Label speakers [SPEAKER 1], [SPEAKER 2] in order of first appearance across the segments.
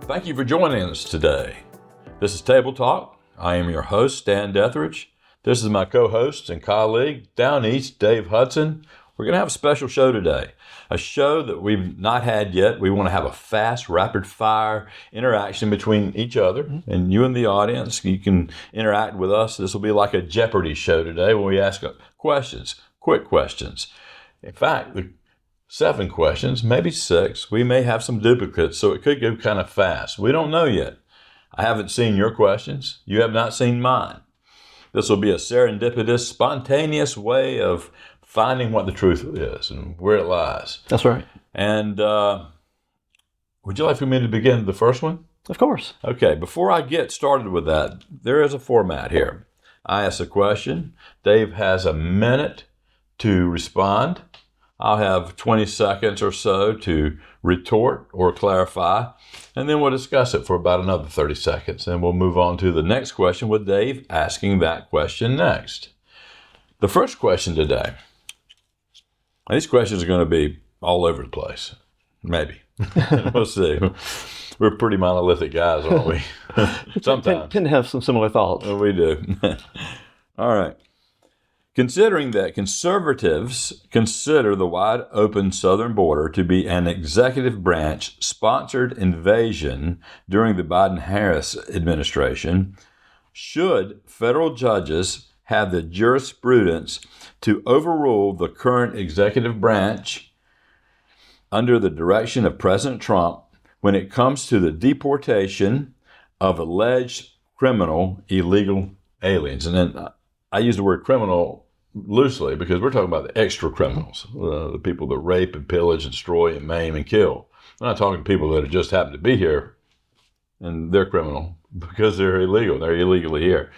[SPEAKER 1] Thank you for joining us today. This is Table Talk. I am your host, Dan Deatherage. This is my co-host and colleague down east, Dave Hudson. We're going to have a special show today, a show that we've not had yet. We want to have a fast, rapid-fire interaction between each other and you and the audience. You can interact with us. This will be like a Jeopardy show today when we ask questions, quick questions. In fact, the 7 questions, maybe 6. We may have some duplicates, so it could go kind of fast. We don't know yet. I haven't seen your questions. You have not seen mine. This will be a serendipitous, spontaneous way of finding what the truth is and where it lies.
[SPEAKER 2] That's right.
[SPEAKER 1] And would you like for me to begin the first one?
[SPEAKER 2] Of course.
[SPEAKER 1] Okay, before I get started with that, there is a format here. I ask a question. Dave has a minute to respond. I'll have 20 seconds or so to retort or clarify, and then we'll discuss it for about another 30 seconds, and we'll move on to the next question with Dave asking that question next. The first question today, these questions are going to be all over the place, maybe. We'll see. We're pretty monolithic guys, aren't we? Sometimes.
[SPEAKER 2] Tend to have some similar thoughts.
[SPEAKER 1] We do. All right. Considering that conservatives consider the wide open southern border to be an executive branch sponsored invasion during the Biden-Harris administration, should federal judges have the jurisprudence to overrule the current executive branch under the direction of President Trump when it comes to the deportation of alleged criminal illegal aliens? And then I use the word criminal loosely because we're talking about the extra criminals, the people that rape and pillage and destroy and maim and kill. We're not talking people that just happen to be here and they're criminal because they're illegal. They're illegally here.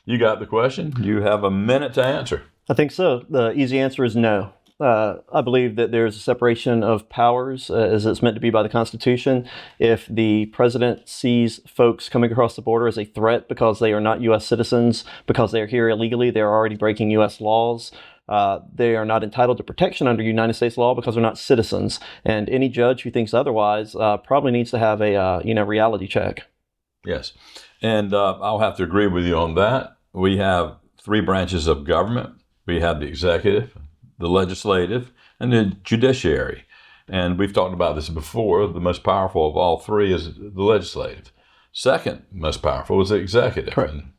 [SPEAKER 1] You got the question? You have a minute to answer.
[SPEAKER 2] I think so. The easy answer is no. I believe that there's a separation of powers as it's meant to be by the Constitution. If the president sees folks coming across the border as a threat because they are not U.S. citizens, because they are here illegally, they're already breaking U.S. laws, they are not entitled to protection under United States law because they're not citizens. And any judge who thinks otherwise probably needs to have a reality check.
[SPEAKER 1] Yes. And I'll have to agree with you on that. We have 3 branches of government. We have the executive, the legislative, and the judiciary. And we've talked about this before. The most powerful of all 3 is the legislative. Second most powerful is the executive.
[SPEAKER 2] Correct.
[SPEAKER 1] And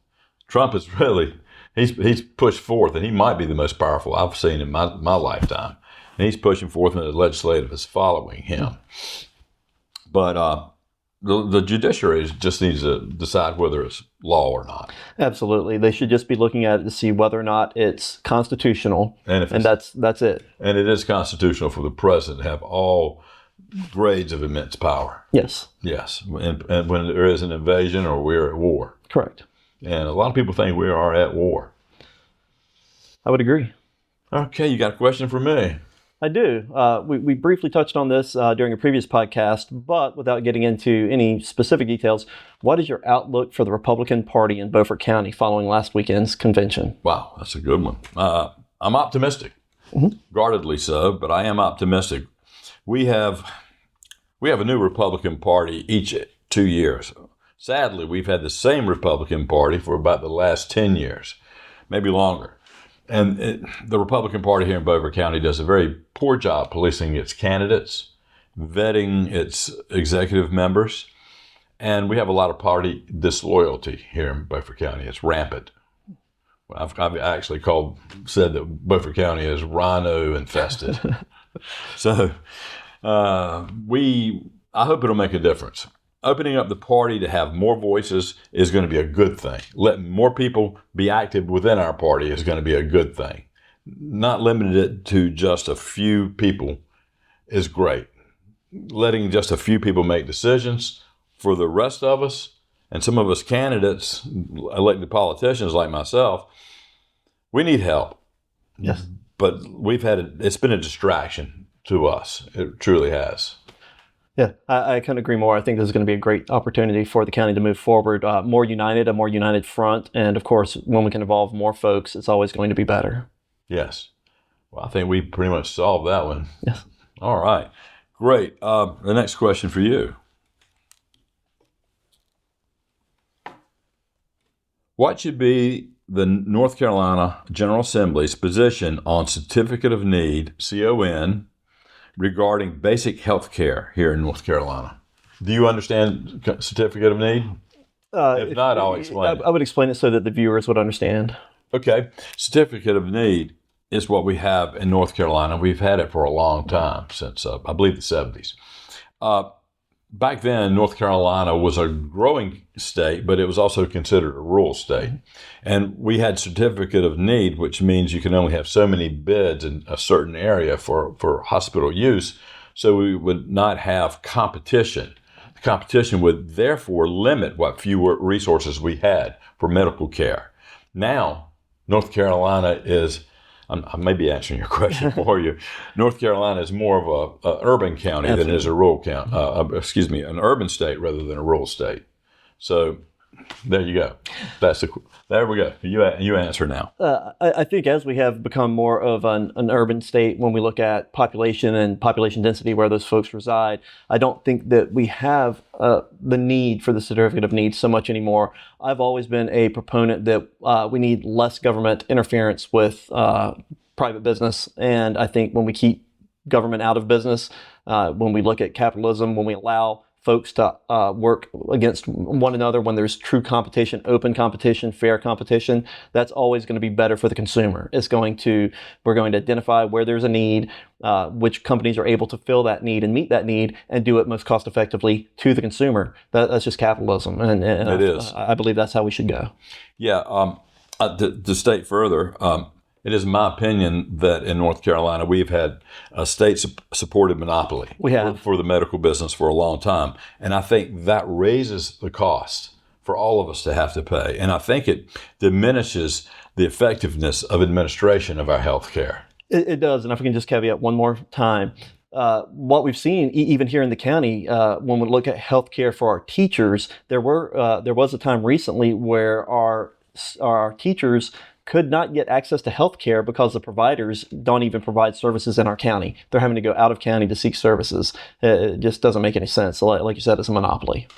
[SPEAKER 1] Trump is really, he's pushed forth, and he might be the most powerful I've seen in my lifetime. And he's pushing forth, and the legislative is following him. But the judiciary just needs to decide whether it's law or not.
[SPEAKER 2] Absolutely. They should just be looking at it to see whether or not it's constitutional. And that's it.
[SPEAKER 1] And it is constitutional for the president to have all grades of immense power.
[SPEAKER 2] Yes.
[SPEAKER 1] Yes. And when there is an invasion or we're at war.
[SPEAKER 2] Correct.
[SPEAKER 1] And a lot of people think we are at war.
[SPEAKER 2] I would agree.
[SPEAKER 1] Okay, you got a question for me?
[SPEAKER 2] I do. We briefly touched on this during a previous podcast, but without getting into any specific details, what is your outlook for the Republican Party in Beaufort County following last weekend's convention?
[SPEAKER 1] Wow, that's a good one. I'm optimistic, guardedly so, but I am optimistic. We have a new Republican Party each 2 years. Sadly, we've had the same Republican Party for about the last 10 years, maybe longer. And the Republican Party here in Beaufort County does a very poor job policing its candidates, vetting its executive members, and we have a lot of party disloyalty here in Beaufort County. It's rampant. I've actually said that Beaufort County is rhino infested. So I hope it'll make a difference. Opening up the party to have more voices is going to be a good thing. Letting more people be active within our party is going to be a good thing. Not limited it to just a few people is great. Letting just a few people make decisions for the rest of us, and some of us candidates, elected politicians like myself, we need help.
[SPEAKER 2] Yes.
[SPEAKER 1] But it's been a distraction to us. It truly has.
[SPEAKER 2] Yeah, I couldn't agree more. I think this is going to be a great opportunity for the county to move forward, a more united front. And of course, when we can involve more folks, it's always going to be better.
[SPEAKER 1] Yes. Well, I think we pretty much solved that one.
[SPEAKER 2] Yes.
[SPEAKER 1] All right. Great. The next question for you. What should be the North Carolina General Assembly's position on Certificate of Need, CON, regarding basic health care here in North Carolina? Do you understand Certificate of Need? If not, I'll explain it.
[SPEAKER 2] I would explain it so that the viewers would understand.
[SPEAKER 1] Okay. Certificate of Need is what we have in North Carolina. We've had it for a long time, since I believe the 70s. Back then, North Carolina was a growing state, but it was also considered a rural state. And we had Certificate of Need, which means you can only have so many beds in a certain area for hospital use. So we would not have competition. The competition would therefore limit what few resources we had for medical care. Now, North Carolina is, I may be answering your question for you. North Carolina is more of an urban county than it is a rural county. An urban state rather than a rural state. So there you go. There we go. You answer now.
[SPEAKER 2] I think as we have become more of an urban state, when we look at population and population density where those folks reside, I don't think that we have the need for the Certificate of Need so much anymore. I've always been a proponent that we need less government interference with private business. And I think when we keep government out of business, when we look at capitalism, when we allow folks to work against one another, when there's true competition, open competition, fair competition, that's always going to be better for the consumer. We're going to identify where there's a need, which companies are able to fill that need and meet that need and do it most cost effectively to the consumer. That's just capitalism. And
[SPEAKER 1] it is.
[SPEAKER 2] I believe that's how we should go.
[SPEAKER 1] Yeah. To state further, it is my opinion that in North Carolina, we've had a state-supported monopoly for the medical business for a long time. And I think that raises the cost for all of us to have to pay. And I think it diminishes the effectiveness of administration of our health care.
[SPEAKER 2] It does. And if we can just caveat one more time, what we've seen, even here in the county, when we look at health care for our teachers, there was a time recently where our teachers could not get access to health care because the providers don't even provide services in our county. They're having to go out of county to seek services. It just doesn't make any sense. So like you said, it's a monopoly.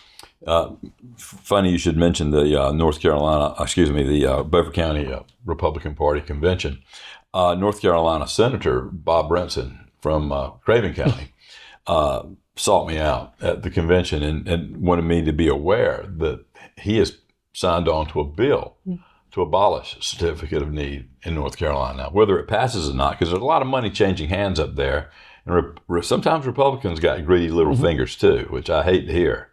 [SPEAKER 1] Funny you should mention the the Beaufort County Republican Party convention. North Carolina Senator Bob Brinson from Craven County sought me out at the convention and wanted me to be aware that he has signed on to a bill to abolish Certificate of Need in North Carolina. Now, whether it passes or not, because there's a lot of money changing hands up there, and sometimes Republicans got greedy little fingers too, which I hate to hear,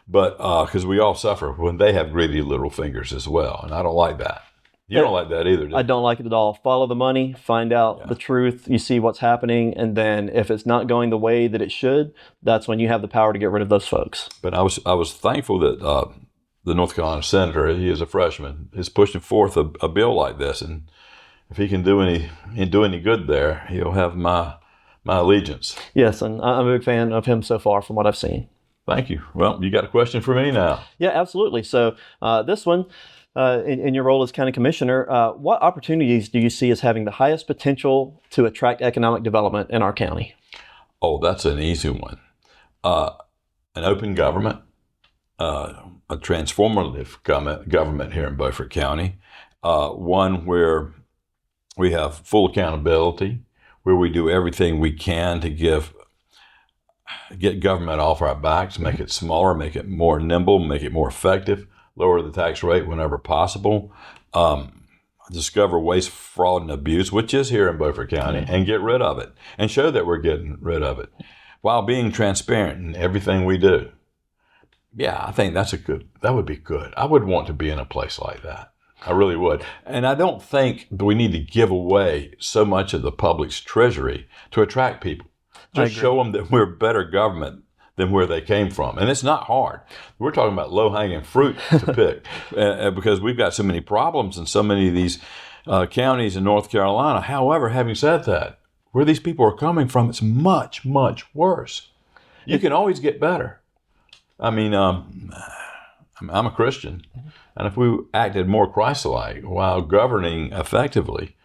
[SPEAKER 1] but because we all suffer when they have greedy little fingers as well, and I don't like that. You don't like that either, do you?
[SPEAKER 2] I don't like it at all. Follow the money, find out the truth, you see what's happening, and then if it's not going the way that it should, that's when you have the power to get rid of those folks.
[SPEAKER 1] But I was thankful that the North Carolina senator, he is a freshman, is pushing forth a bill like this, and if he can do any good there, he'll have my allegiance.
[SPEAKER 2] Yes, and I'm a big fan of him so far from what I've seen.
[SPEAKER 1] Thank you. Well, you got a question for me now?
[SPEAKER 2] Yeah, absolutely. So this one, in your role as county commissioner, what opportunities do you see as having the highest potential to attract economic development in our county?
[SPEAKER 1] Oh, that's an easy one. An open government. A transformative government here in Beaufort County, one where we have full accountability, where we do everything we can to get government off our backs, make it smaller, make it more nimble, make it more effective, lower the tax rate whenever possible, discover waste, fraud, and abuse, which is here in Beaufort County, and get rid of it, and show that we're getting rid of it, while being transparent in everything we do. Yeah, I think that would be good. I would want to be in a place like that. I really would. And I don't think that we need to give away so much of the public's treasury to attract people. Just show them that we're better government than where they came from. And it's not hard. We're talking about low-hanging fruit to pick because we've got so many problems in so many of these counties in North Carolina. However, having said that, where these people are coming from, it's much, much worse. You can always get better. I mean, I'm a Christian, and if we acted more Christ-like while governing effectively,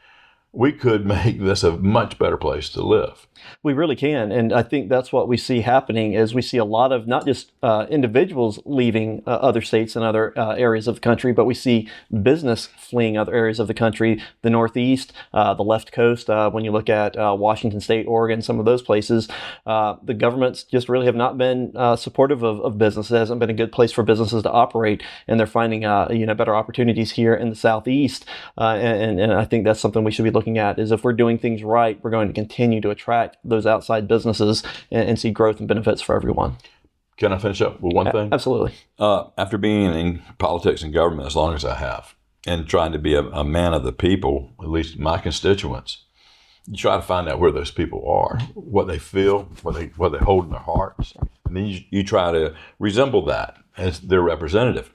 [SPEAKER 1] we could make this a much better place to live.
[SPEAKER 2] We really can. And I think that's what we see happening is we see a lot of not just individuals leaving other states and other areas of the country, but we see business fleeing other areas of the country, the Northeast, the left coast. When you look at Washington State, Oregon, some of those places, the governments just really have not been supportive of business. It hasn't been a good place for businesses to operate, and they're finding better opportunities here in the Southeast. And I think that's something we should be looking at is if we're doing things right, we're going to continue to attract those outside businesses and see growth and benefits for everyone.
[SPEAKER 1] Can I finish up with one thing?
[SPEAKER 2] Absolutely.
[SPEAKER 1] After being in politics and government as long as I have, and trying to be a man of the people, at least my constituents, you try to find out where those people are, what they feel, what they hold in their hearts, and then you try to resemble that as their representative.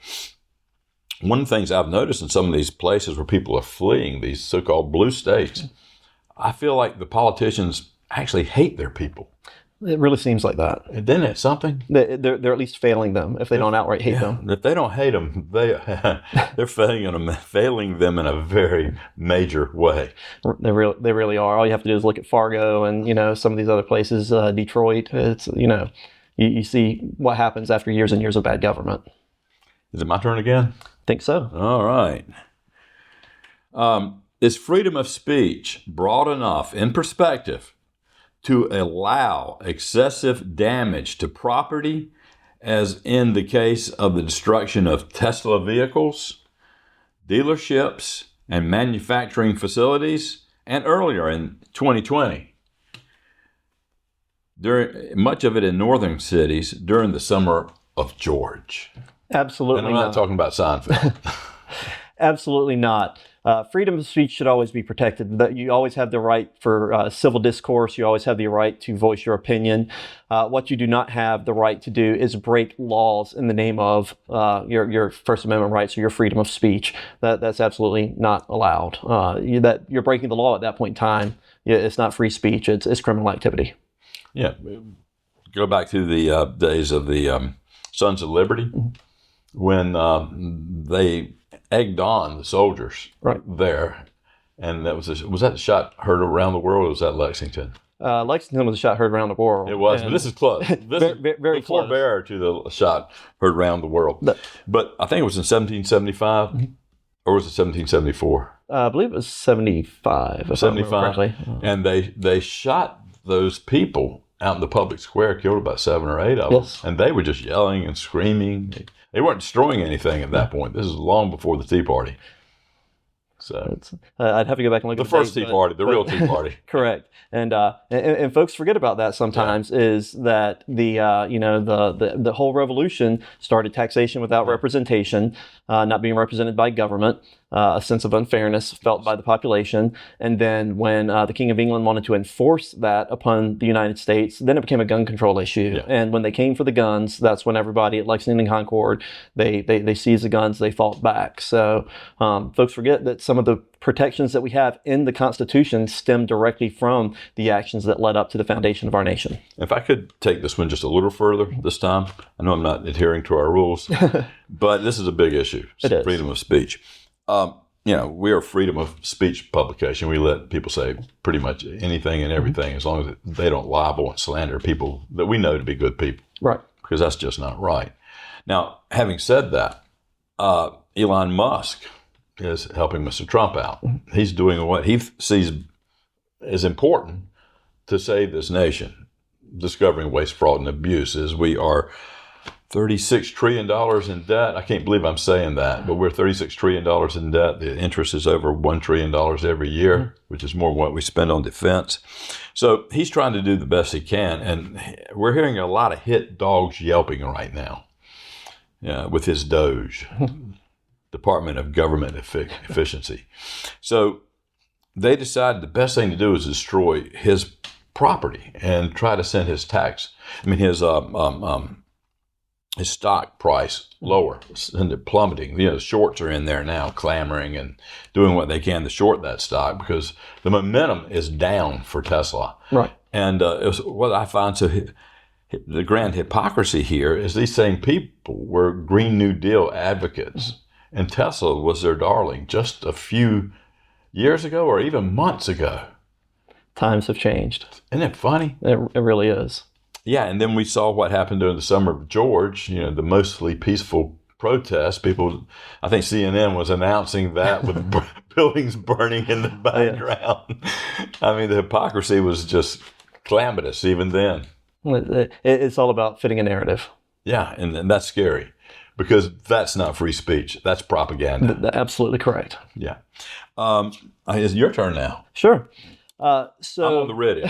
[SPEAKER 1] One of the things I've noticed in some of these places where people are fleeing, these so-called blue states, I feel like the politicians actually hate their people.
[SPEAKER 2] It really seems like that.
[SPEAKER 1] And then it's something.
[SPEAKER 2] They're at least failing them if they don't outright hate them.
[SPEAKER 1] If they don't hate them, they're failing them in a very major way.
[SPEAKER 2] They really are. All you have to do is look at Fargo and some of these other places, Detroit. It's you see what happens after years and years of bad government.
[SPEAKER 1] Is it my turn again?
[SPEAKER 2] I think so.
[SPEAKER 1] All right. Is freedom of speech broad enough in perspective to allow excessive damage to property, as in the case of the destruction of Tesla vehicles, dealerships, and manufacturing facilities, and earlier in 2020? Much of it in northern cities during the summer of George.
[SPEAKER 2] Absolutely
[SPEAKER 1] and I'm not talking about Seinfeld.
[SPEAKER 2] Absolutely not. Freedom of speech should always be protected. You always have the right for civil discourse. You always have the right to voice your opinion. What you do not have the right to do is break laws in the name of your First Amendment rights or your freedom of speech. That's absolutely not allowed. You're breaking the law at that point in time. It's not free speech. It's criminal activity.
[SPEAKER 1] Yeah. Go back to the days of the Sons of Liberty, when they egged on the soldiers there, and was that shot heard around the world, or was that Lexington?
[SPEAKER 2] Lexington was a shot heard around the world.
[SPEAKER 1] It was, but this is close. This is
[SPEAKER 2] very
[SPEAKER 1] the
[SPEAKER 2] close.
[SPEAKER 1] forebearer to the shot heard around the world. But I think it was in 1775, or was it 1774?
[SPEAKER 2] I believe it was 75.
[SPEAKER 1] 75, and they shot those people out in the public square, killed about 7 or 8 of them, and they were just yelling and screaming. They weren't destroying anything at that point. This is long before the Tea Party. So
[SPEAKER 2] I'd have to go back and look at
[SPEAKER 1] the first Tea Party, the real Tea Party.
[SPEAKER 2] Correct. And folks forget about that sometimes. Is that the whole revolution started taxation without representation, not being represented by government, a sense of unfairness felt by the population, and then when the King of England wanted to enforce that upon the United States, then it became a gun control issue. Yeah. And when they came for the guns, that's when everybody at Lexington and Concord they seized the guns, they fought back. So folks forget that some of the protections that we have in the Constitution stem directly from the actions that led up to the foundation of our nation. If
[SPEAKER 1] I could take this one just a little further this time, I know I'm not adhering to our rules, but this is a big issue.
[SPEAKER 2] It is.
[SPEAKER 1] Freedom of speech. We are a freedom of speech publication. We let people say pretty much anything and everything as long as they don't libel and slander people that we know to be good people.
[SPEAKER 2] Right.
[SPEAKER 1] Because that's just not right. Now, having said that, Elon Musk is helping Mr. Trump out. He's doing what he sees as important to save this nation. Discovering waste, fraud, and abuse is we are $36 trillion in debt. I can't believe I'm saying that, but we're $36 trillion in debt. The interest is over $1 trillion every year, which is more than what we spend on defense. So he's trying to do the best he can, and we're hearing a lot of hit dogs yelping right now with his Doge, Department of Government Efficiency. So they decided the best thing to do is destroy his property and try to send his his stock price lower, and it plummeting. The shorts are in there now clamoring and doing what they can to short that stock because the momentum is down for Tesla.
[SPEAKER 2] Right.
[SPEAKER 1] And what I find the grand hypocrisy here is these same people were Green New Deal advocates, and Tesla was their darling just a few years ago or even months ago.
[SPEAKER 2] Times have changed.
[SPEAKER 1] Isn't it funny?
[SPEAKER 2] It really is.
[SPEAKER 1] Yeah, and then we saw what happened during the summer of George, the mostly peaceful protests. People, I think CNN was announcing that with buildings burning in the background. I mean, the hypocrisy was just calamitous even then.
[SPEAKER 2] It's all about fitting a narrative.
[SPEAKER 1] Yeah, and that's scary because that's not free speech. That's propaganda.
[SPEAKER 2] Absolutely correct.
[SPEAKER 1] Yeah. It's your turn now.
[SPEAKER 2] Sure.
[SPEAKER 1] I'm on the ready.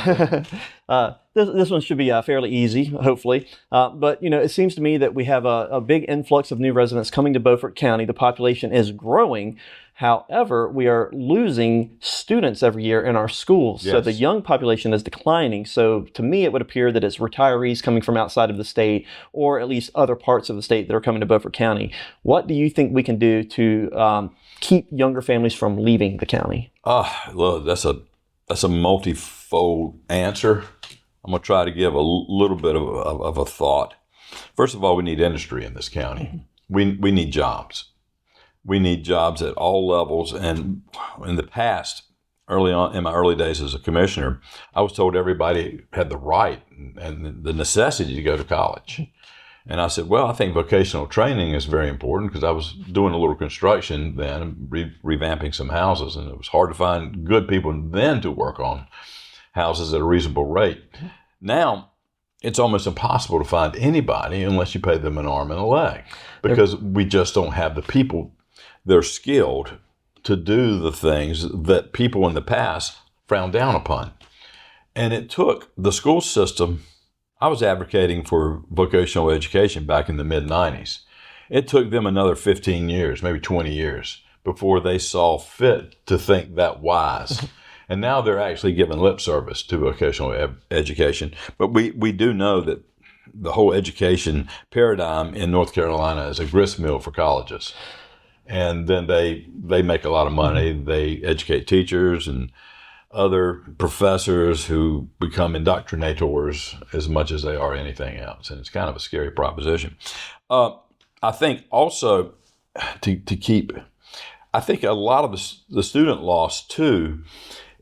[SPEAKER 2] This one should be fairly easy, hopefully. But, it seems to me that we have a big influx of new residents coming to Beaufort County. The population is growing. However, we are losing students every year in our schools.
[SPEAKER 1] Yes.
[SPEAKER 2] So the young population is declining. So to me, it would appear that it's retirees coming from outside of the state, or at least other parts of the state that are coming to Beaufort County. What do you think we can do to keep younger families from leaving the county?
[SPEAKER 1] Well, that's a multifold answer. I'm going to try to give a little bit of a thought. First of all, we need industry in this county. We need jobs. We need jobs at all levels. And in the past, early on in my early days as a commissioner, I was told everybody had the right and the necessity to go to college. And I said, well, I think vocational training is very important because I was doing a little construction then, revamping some houses, and it was hard to find good people then to work on houses at a reasonable rate. Now, it's almost impossible to find anybody unless you pay them an arm and a leg because we just don't have the people that are skilled to do the things that people in the past frowned down upon. And it took the school system. I was advocating for vocational education back in the mid-90s. It took them another 15 years, maybe 20 years, before they saw fit to think that wise. And now they're actually giving lip service to vocational education. But we do know that the whole education paradigm in North Carolina is a gristmill for colleges. And then they make a lot of money. They educate teachers and other professors who become indoctrinators as much as they are anything else. And it's kind of a scary proposition. I think also to keep, I think a lot of the student loss too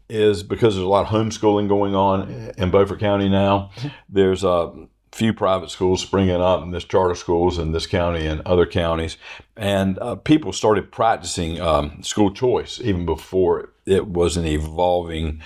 [SPEAKER 1] is because there's a lot of homeschooling going on in Beaufort County now. There's a few private schools springing up, and there's charter schools in this county and other counties. And people started practicing school choice even before it was an evolving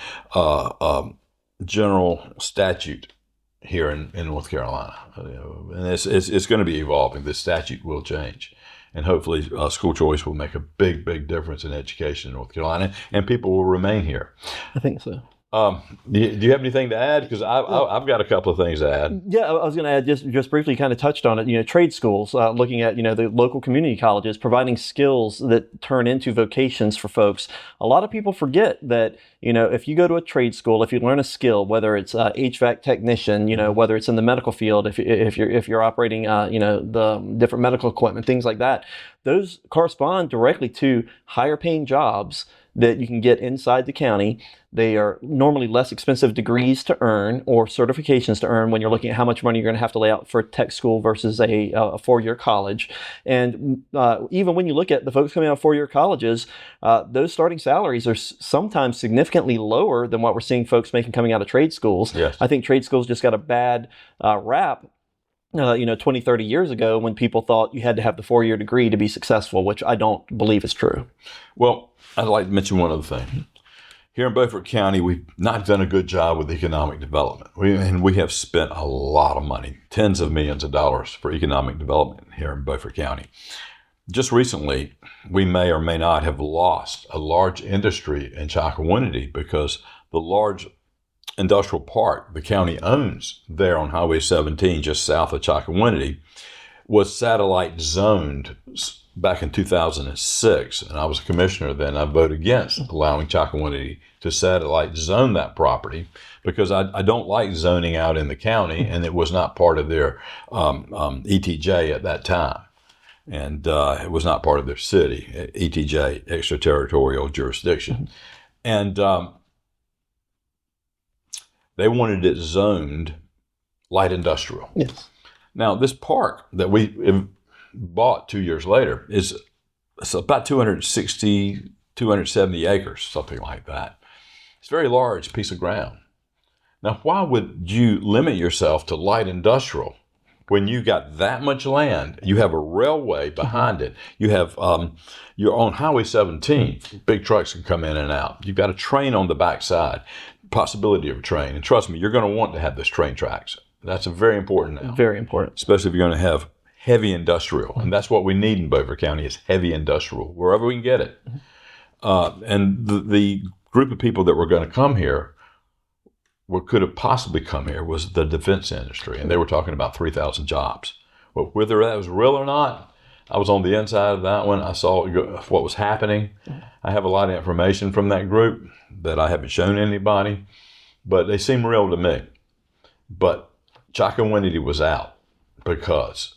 [SPEAKER 1] general statute here in North Carolina. And it's going to be evolving. The statute will change. And hopefully school choice will make a big, big difference in education in North Carolina, and people will remain here.
[SPEAKER 2] I think so.
[SPEAKER 1] Do you have anything to add? Because I've got a couple of things to add.
[SPEAKER 2] Yeah, I was going to add, just briefly kind of touched on it, trade schools, looking at, the local community colleges, providing skills that turn into vocations for folks. A lot of people forget that, if you go to a trade school, if you learn a skill, whether it's HVAC technician, whether it's in the medical field, if you're operating, the different medical equipment, things like that, those correspond directly to higher paying jobs that you can get inside the county. They are normally less expensive degrees to earn or certifications to earn when you're looking at how much money you're going to have to lay out for tech school versus a 4-year college. And even when you look at the folks coming out of 4-year colleges, those starting salaries are sometimes significantly lower than what we're seeing folks making coming out of trade schools.
[SPEAKER 1] Yes.
[SPEAKER 2] I think trade schools just got a bad rap 20, 30 years ago when people thought you had to have the 4-year degree to be successful, which I don't believe is true.
[SPEAKER 1] Well, I'd like to mention one other thing. Here in Beaufort County, we've not done a good job with economic development. We have spent a lot of money, tens of millions of dollars for economic development here in Beaufort County. Just recently, we may or may not have lost a large industry in Chakawinity because the large industrial park the county owns there on Highway 17, just south of Chakawinity, was satellite zoned back in 2006, and I was a commissioner then. I voted against allowing Chakawinity to satellite zone that property because I don't like zoning out in the county, and it was not part of their ETJ at that time. And it was not part of their city, ETJ, extraterritorial jurisdiction. And they wanted it zoned light industrial.
[SPEAKER 2] Yes.
[SPEAKER 1] Now, this park that we bought 2 years later it's about 260 270 acres, something like that. It's a very large piece of ground. Now, why would you limit yourself to light industrial when you got that much land? You have a railway behind it. You have, you're on Highway 17. Big trucks can come in and out. You've got a train on the backside, possibility of a train. And trust me, you're going to want to have those train tracks. That's very important now.
[SPEAKER 2] Very important.
[SPEAKER 1] Especially if you're going to have heavy industrial. And that's what we need in Beaufort County is heavy industrial, wherever we can get it. And the group of people that were going to come here, what could have possibly come here was the defense industry, and they were talking about 3,000 jobs. Well, whether that was real or not, I was on the inside of that one. I saw what was happening. I have a lot of information from that group that I haven't shown anybody, but they seem real to me. But Chocowinity was out because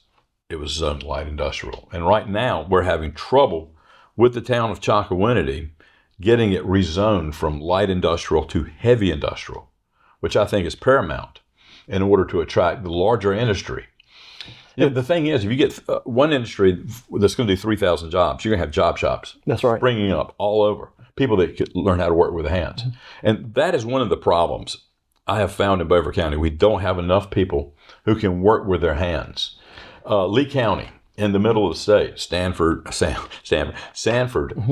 [SPEAKER 1] it was zoned light industrial. And right now, we're having trouble with the town of Chocowinity getting it rezoned from light industrial to heavy industrial, which I think is paramount in order to attract the larger industry. You know, the thing is, if you get one industry that's going to do 3,000 jobs, you're going to have job shops.
[SPEAKER 2] That's right.
[SPEAKER 1] Springing up all over. People that could learn how to work with their hands. And that is one of the problems I have found in Beaufort County. We don't have enough people who can work with their hands. Lee County, in the middle of the state, Sanford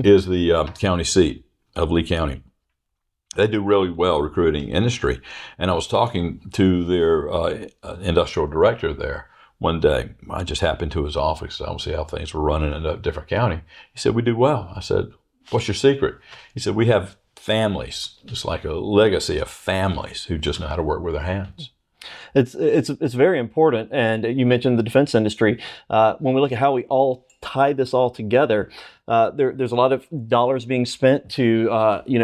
[SPEAKER 1] is the county seat of Lee County. They do really well recruiting industry. And I was talking to their industrial director there one day. I just happened to his office. I don't see how things were running in a different county. He said, we do well. I said, what's your secret? He said, we have families. It's like a legacy of families who just know how to work with their hands.
[SPEAKER 2] It's very important. And you mentioned the defense industry. When we look at how we all tie this all together, there's a lot of dollars being spent to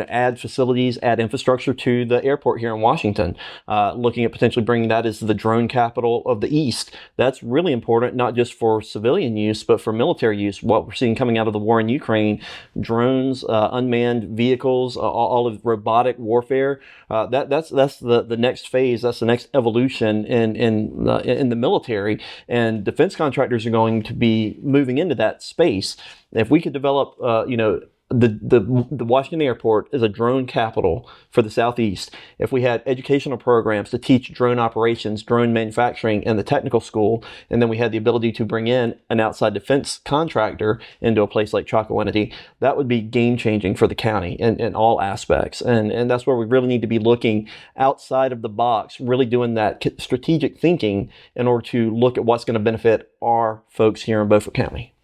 [SPEAKER 2] add facilities, add infrastructure to the airport here in Washington. Looking at potentially bringing that as the drone capital of the East. That's really important, not just for civilian use, but for military use. What we're seeing coming out of the war in Ukraine, drones, unmanned vehicles, all of robotic warfare. That's the next phase. That's the next evolution in the military, and defense contractors are going to be moving into that space. If we could develop, the Washington airport is a drone capital for the Southeast. If we had educational programs to teach drone operations, drone manufacturing in the technical school, and then we had the ability to bring in an outside defense contractor into a place like Chocowinity, that would be game changing for the county in all aspects. And that's where we really need to be looking outside of the box, really doing that strategic thinking in order to look at what's going to benefit our folks here in Beaufort County.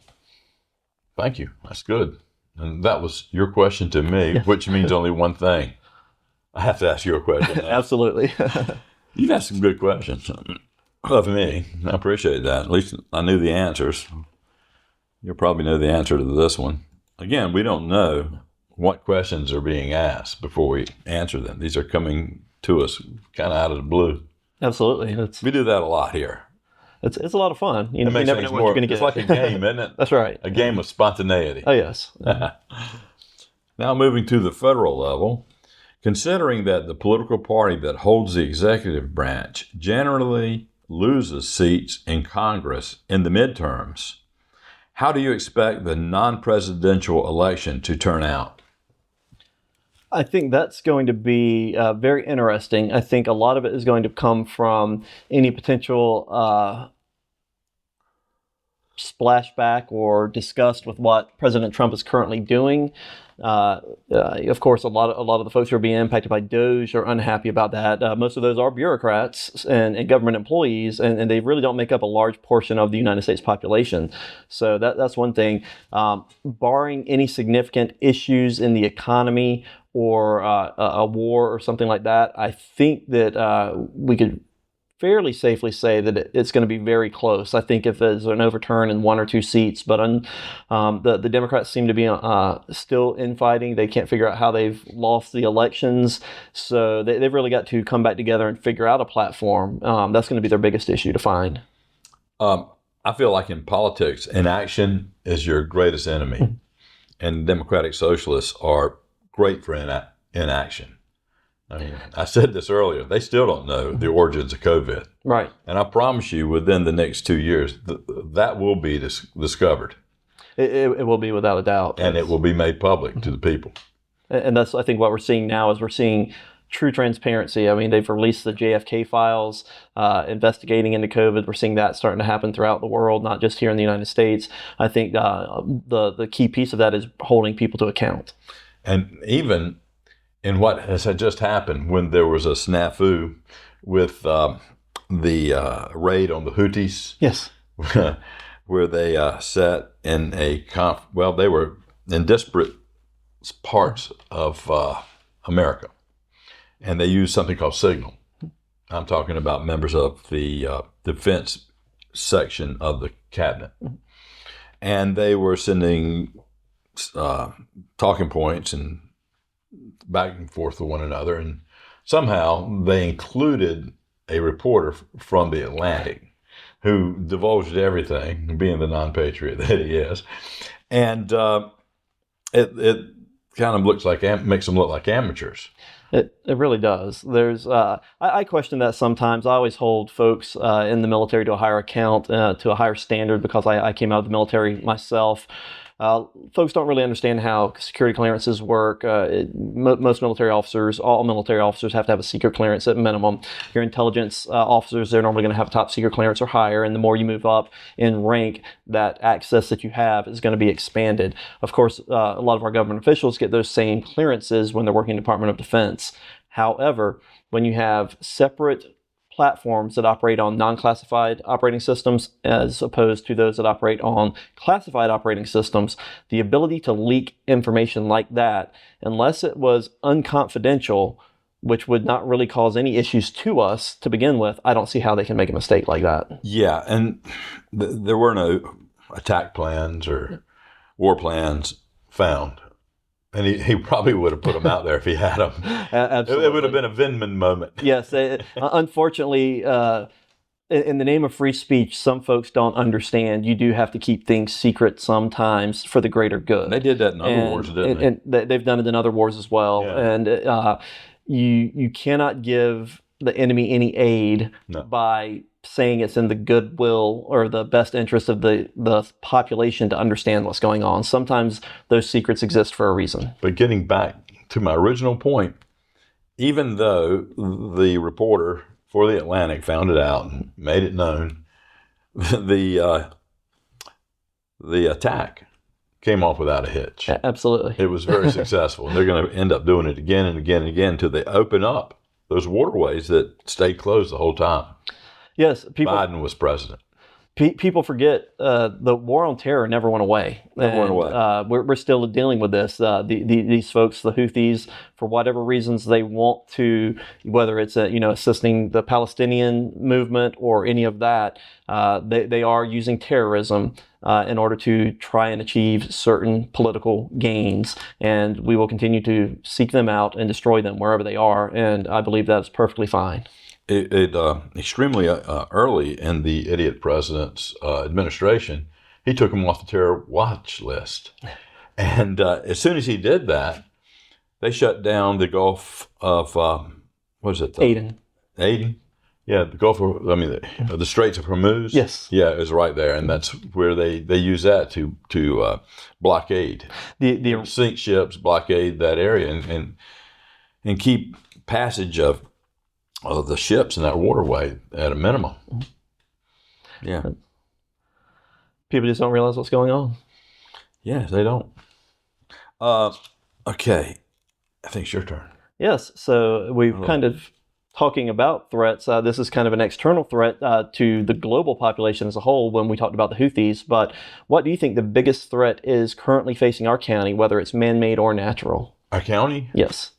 [SPEAKER 1] Thank you. That's good. And that was your question to me, which means only one thing. I have to ask you a question.
[SPEAKER 2] Absolutely.
[SPEAKER 1] You've asked some good questions of me. I appreciate that. At least I knew the answers. You'll probably know the answer to this one. Again, we don't know what questions are being asked before we answer them. These are coming to us kind of out of the blue.
[SPEAKER 2] Absolutely.
[SPEAKER 1] We do that a lot here.
[SPEAKER 2] It's a lot of fun. You
[SPEAKER 1] never know what you're going to get. It's like a game, isn't it?
[SPEAKER 2] That's right.
[SPEAKER 1] A game of spontaneity.
[SPEAKER 2] Oh, yes.
[SPEAKER 1] Now moving to the federal level, considering that the political party that holds the executive branch generally loses seats in Congress in the midterms, how do you expect the non-presidential election to turn out?
[SPEAKER 2] I think that's going to be very interesting. I think a lot of it is going to come from any potential splashback or disgust with what President Trump is currently doing. Of course, a lot of the folks who are being impacted by DOGE are unhappy about that. Most of those are bureaucrats and government employees, and they really don't make up a large portion of the United States population. So that's one thing. Barring any significant issues in the economy or a war or something like that, I think that we could fairly safely say that it's going to be very close. I think if there's an overturn in one or two seats, but the Democrats seem to be still infighting. They can't figure out how they've lost the elections. So they've really got to come back together and figure out a platform. That's going to be their biggest issue to find.
[SPEAKER 1] I feel like in politics, inaction is your greatest enemy. And Democratic Socialists are great for inaction. I mean, I said this earlier, they still don't know the origins of COVID.
[SPEAKER 2] Right.
[SPEAKER 1] And I promise you within the next 2 years, that will be discovered.
[SPEAKER 2] It will be without a doubt.
[SPEAKER 1] and it will be made public to the people.
[SPEAKER 2] And that's, I think, what we're seeing now is we're seeing true transparency. I mean, they've released the JFK files, investigating into COVID. We're seeing that starting to happen throughout the world, not just here in the United States. I think the key piece of that is holding people to account.
[SPEAKER 1] And even in what has just happened, when there was a snafu with the raid on the Houthis,
[SPEAKER 2] Yes.
[SPEAKER 1] where they sat in they were in disparate parts of America, and they used something called Signal. I'm talking about members of the defense section of the cabinet, and they were sending talking points and back and forth with one another, and somehow they included a reporter from the Atlantic who divulged everything, being the non-patriot that he is, and it kind of makes them look like amateurs.
[SPEAKER 2] It really does. There's I question that sometimes. I always hold folks in the military to a higher account, to a higher standard, because I came out of the military myself. Folks don't really understand how security clearances work. Most military officers, all military officers, have to have a secret clearance at minimum. Your intelligence officers, they're normally going to have a top secret clearance or higher, and the more you move up in rank, that access that you have is going to be expanded. Of course, a lot of our government officials get those same clearances when they're working in the Department of Defense. However, when you have separate platforms that operate on non-classified operating systems as opposed to those that operate on classified operating systems, the ability to leak information like that, unless it was unconfidential, which would not really cause any issues to us to begin with, I don't see how they can make a mistake like that.
[SPEAKER 1] Yeah, and there were no attack plans or war plans found. And he probably would have put them out there if he had them.
[SPEAKER 2] Absolutely.
[SPEAKER 1] It would have been a Vindman moment.
[SPEAKER 2] Yes. Unfortunately, in the name of free speech, some folks don't understand. You do have to keep things secret sometimes for the greater good.
[SPEAKER 1] They did that in other wars, didn't they?
[SPEAKER 2] And they've done it in other wars as well.
[SPEAKER 1] Yeah.
[SPEAKER 2] And you cannot give the enemy any aid by saying it's in the goodwill or the best interest of the population to understand what's going on. Sometimes those secrets exist for a reason.
[SPEAKER 1] But getting back to my original point, even though the reporter for the Atlantic found it out and made it known, the attack came off without a hitch.
[SPEAKER 2] Absolutely.
[SPEAKER 1] It was very successful. And they're going to end up doing it again and again and again until they open up those waterways that stayed closed the whole time.
[SPEAKER 2] Yes,
[SPEAKER 1] Biden was president.
[SPEAKER 2] People forget the war on terror never went away. We're still dealing with this. These folks, the Houthis, for whatever reasons they want to, whether it's assisting the Palestinian movement or any of that, they are using terrorism in order to try and achieve certain political gains. And we will continue to seek them out and destroy them wherever they are. And I believe that is perfectly fine.
[SPEAKER 1] Extremely early in the idiot president's administration, he took them off the terror watch list. And as soon as he did that, they shut down the Gulf of,
[SPEAKER 2] Aden.
[SPEAKER 1] Aden? Yeah, the Gulf of, the Straits of Hormuz.
[SPEAKER 2] Yes.
[SPEAKER 1] Yeah, it was right there. And that's where they use that to blockade.
[SPEAKER 2] The
[SPEAKER 1] sink ships, blockade that area, and keep passage of the ships in that waterway at a minimum. Yeah.
[SPEAKER 2] People just don't realize what's going on.
[SPEAKER 1] Yeah, they don't. Okay. I think it's your turn.
[SPEAKER 2] Yes. So we've kind of talking about threats. This is kind of an external threat to the global population as a whole when we talked about the Houthis. But what do you think the biggest threat is currently facing our county, whether it's man-made or natural?
[SPEAKER 1] Our county?
[SPEAKER 2] Yes.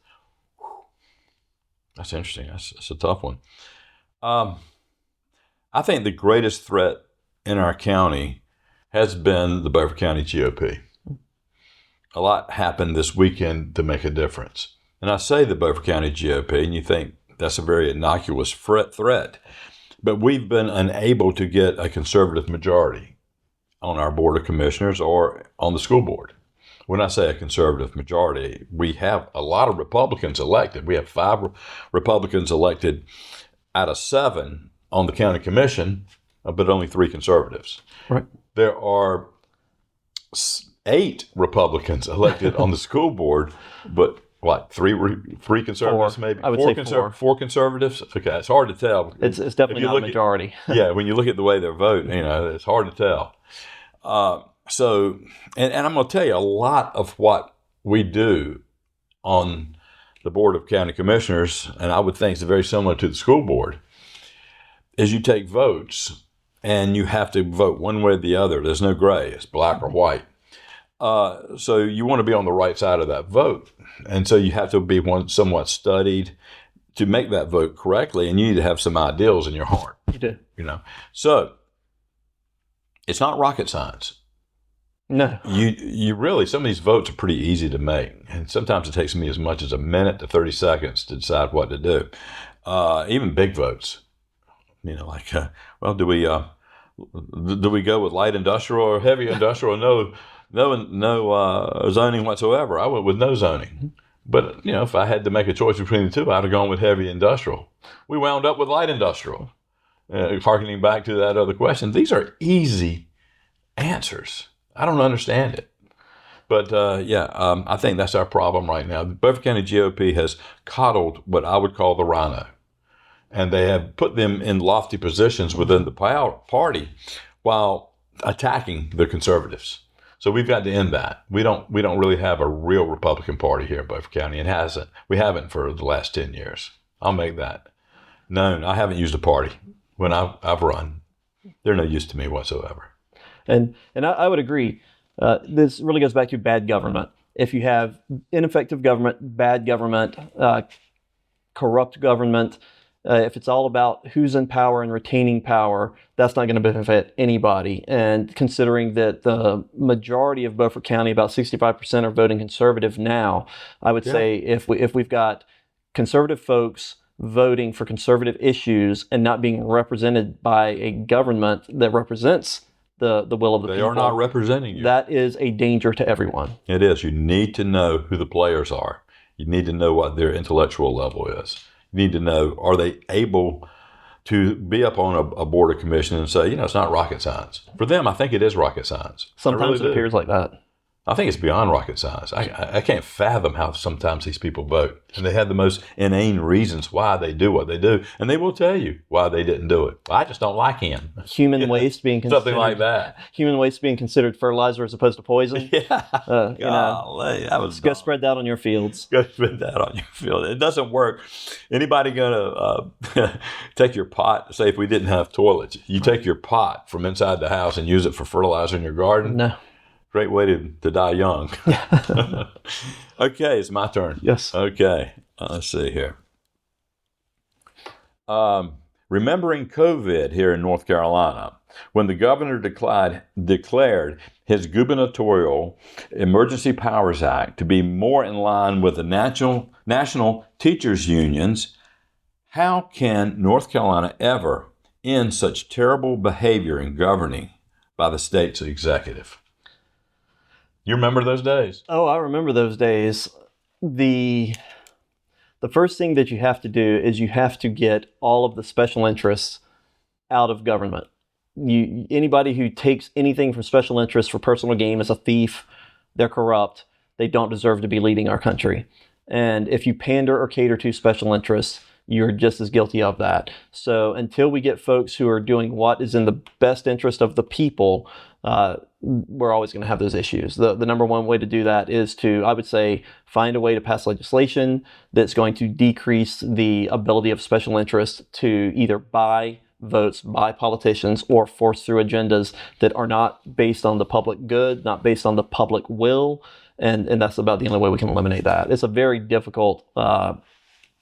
[SPEAKER 1] That's interesting. That's a tough one. I think the greatest threat in our county has been the Beaufort County GOP. A lot happened this weekend to make a difference. And I say the Beaufort County GOP, and you think that's a very innocuous threat. But we've been unable to get a conservative majority on our Board of Commissioners or on the school board. When I say a conservative majority, we have a lot of Republicans elected. We have 5 Republicans elected out of 7 on the county commission, but only 3 conservatives.
[SPEAKER 2] Right.
[SPEAKER 1] There are 8 Republicans elected on the school board, but what, three conservatives,
[SPEAKER 2] Four.
[SPEAKER 1] maybe?
[SPEAKER 2] I would say four.
[SPEAKER 1] 4 conservatives? Okay, it's hard to tell.
[SPEAKER 2] It's definitely not a majority.
[SPEAKER 1] Yeah, when you look at the way they're voting, it's hard to tell. So, and I'm going to tell you, a lot of what we do on the Board of County Commissioners, and I would think it's very similar to the school board, is you take votes and you have to vote one way or the other. There's no gray. It's black or white. So you want to be on the right side of that vote. And so you have to be somewhat studied to make that vote correctly, and you need to have some ideals in your heart.
[SPEAKER 2] You do.
[SPEAKER 1] So it's not rocket science.
[SPEAKER 2] No.
[SPEAKER 1] You really, some of these votes are pretty easy to make. And sometimes it takes me as much as a minute to 30 seconds to decide what to do. Even big votes. Well, do we go with light industrial or heavy industrial? No zoning whatsoever. I went with no zoning. But, if I had to make a choice between the two, I'd have gone with heavy industrial. We wound up with light industrial. Harkening back to that other question, these are easy answers. I don't understand it. But, I think that's our problem right now. The Beaufort County GOP has coddled what I would call the rhino. And they have put them in lofty positions within the party while attacking the conservatives. So we've got to end that. We don't really have a real Republican Party here in Beaufort County, and we haven't for the last 10 years. I'll make that known. I haven't used a party when I've run. They're no use to me whatsoever.
[SPEAKER 2] And I would agree. This really goes back to bad government. If you have ineffective government, bad government, corrupt government, if it's all about who's in power and retaining power, that's not going to benefit anybody. And considering that the majority of Beaufort County, about 65%, are voting conservative now, I would say if we've got conservative folks voting for conservative issues and not being represented by a government that represents the will of the people.
[SPEAKER 1] They are not representing you.
[SPEAKER 2] That is a danger to everyone.
[SPEAKER 1] It is. You need to know who the players are. You need to know what their intellectual level is. You need to know, are they able to be up on a board of commission and say, it's not rocket science. For them, I think it is rocket science.
[SPEAKER 2] Sometimes it appears like that.
[SPEAKER 1] I think it's beyond rocket science. I can't fathom how sometimes these people vote. And they have the most inane reasons why they do what they do. And they will tell you why they didn't do it. I just don't like him.
[SPEAKER 2] Human waste being considered.
[SPEAKER 1] Something like that.
[SPEAKER 2] Human waste being considered fertilizer as opposed to poison.
[SPEAKER 1] Yeah. Golly, that was
[SPEAKER 2] go spread that on your fields.
[SPEAKER 1] Go spread that on your field. It doesn't work. Anybody going to take your pot, say if we didn't have toilets, you take your pot from inside the house and use it for fertilizer in your garden?
[SPEAKER 2] No.
[SPEAKER 1] Great way to die young. Okay, it's my turn.
[SPEAKER 2] Yes.
[SPEAKER 1] Okay, let's see here. Remembering COVID here in North Carolina, when the governor declared his gubernatorial Emergency Powers Act to be more in line with the national teachers unions, how can North Carolina ever end such terrible behavior in governing by the state's executive? You remember those days?
[SPEAKER 2] Oh, I remember those days. The first thing that you have to do is you have to get all of the special interests out of government. Anybody who takes anything from special interests for personal gain is a thief. They're corrupt. They don't deserve to be leading our country. And if you pander or cater to special interests, you're just as guilty of that. So until we get folks who are doing what is in the best interest of the people, we're always going to have those issues. The number one way to do that is to, I would say, find a way to pass legislation that's going to decrease the ability of special interests to either buy votes by politicians or force through agendas that are not based on the public good, not based on the public will. And that's about the only way we can eliminate that. It's a very difficult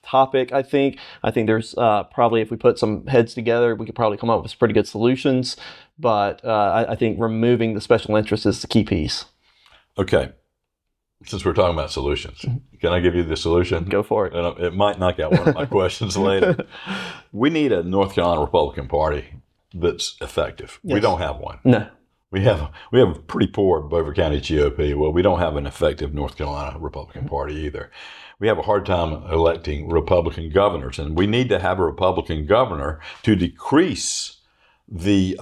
[SPEAKER 2] topic, I think. I think there's probably, if we put some heads together, we could probably come up with some pretty good solutions. But I think removing the special interest is the key piece. Okay.
[SPEAKER 1] Since we're talking about solutions, can I give you the solution?
[SPEAKER 2] Go for it.
[SPEAKER 1] And it might knock out one of my questions later. We need a North Carolina Republican Party that's effective.
[SPEAKER 2] Yes.
[SPEAKER 1] We don't have one.
[SPEAKER 2] No.
[SPEAKER 1] We have a pretty poor Beaufort County GOP. Well, we don't have an effective North Carolina Republican Party either. We have a hard time electing Republican governors, and we need to have a Republican governor to decrease the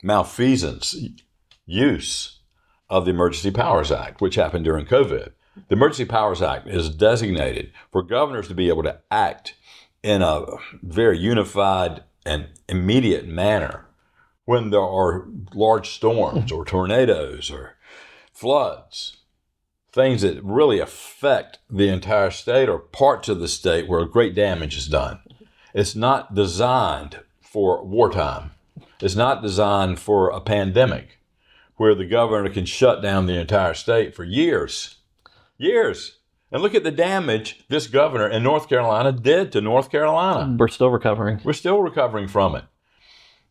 [SPEAKER 1] malfeasance use of the Emergency Powers Act, which happened during COVID. The Emergency Powers Act is designated for governors to be able to act in a very unified and immediate manner when there are large storms or tornadoes or floods, things that really affect the entire state or parts of the state where great damage is done. It's not designed for wartime. It's not designed for a pandemic where the governor can shut down the entire state for years. And look at the damage this governor in North Carolina did to North Carolina.
[SPEAKER 2] We're still recovering.
[SPEAKER 1] We're still recovering from it.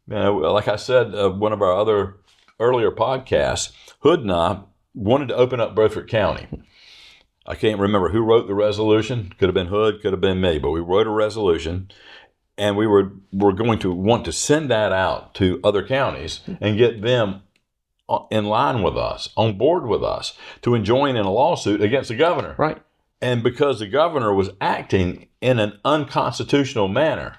[SPEAKER 1] Like I said, one of our other earlier podcasts, Hood and I wanted to open up Beaufort County. I can't remember who wrote the resolution. Could have been Hood, could have been me, but we wrote a resolution, and we were going to want to send that out to other counties and get them in line with us, on board with us, to join in a lawsuit against the governor.
[SPEAKER 2] Right.
[SPEAKER 1] And because the governor was acting in an unconstitutional manner,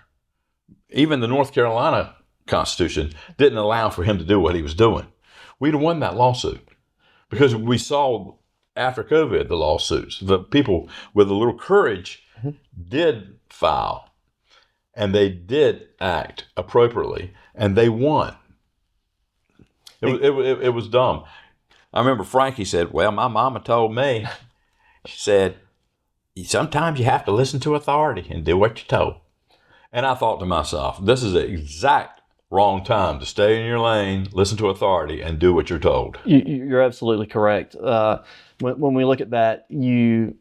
[SPEAKER 1] even the North Carolina Constitution didn't allow for him to do what he was doing. We'd have won that lawsuit because we saw after COVID the lawsuits. The people with a little courage did file, and they did act appropriately, and they won. It was dumb. I remember Frankie said, well, my mama told me, she said, sometimes you have to listen to authority and do what you're told. And I thought to myself, this is the exact wrong time to stay in your lane, listen to authority, and do what you're told.
[SPEAKER 2] You're absolutely correct. When we look at that, you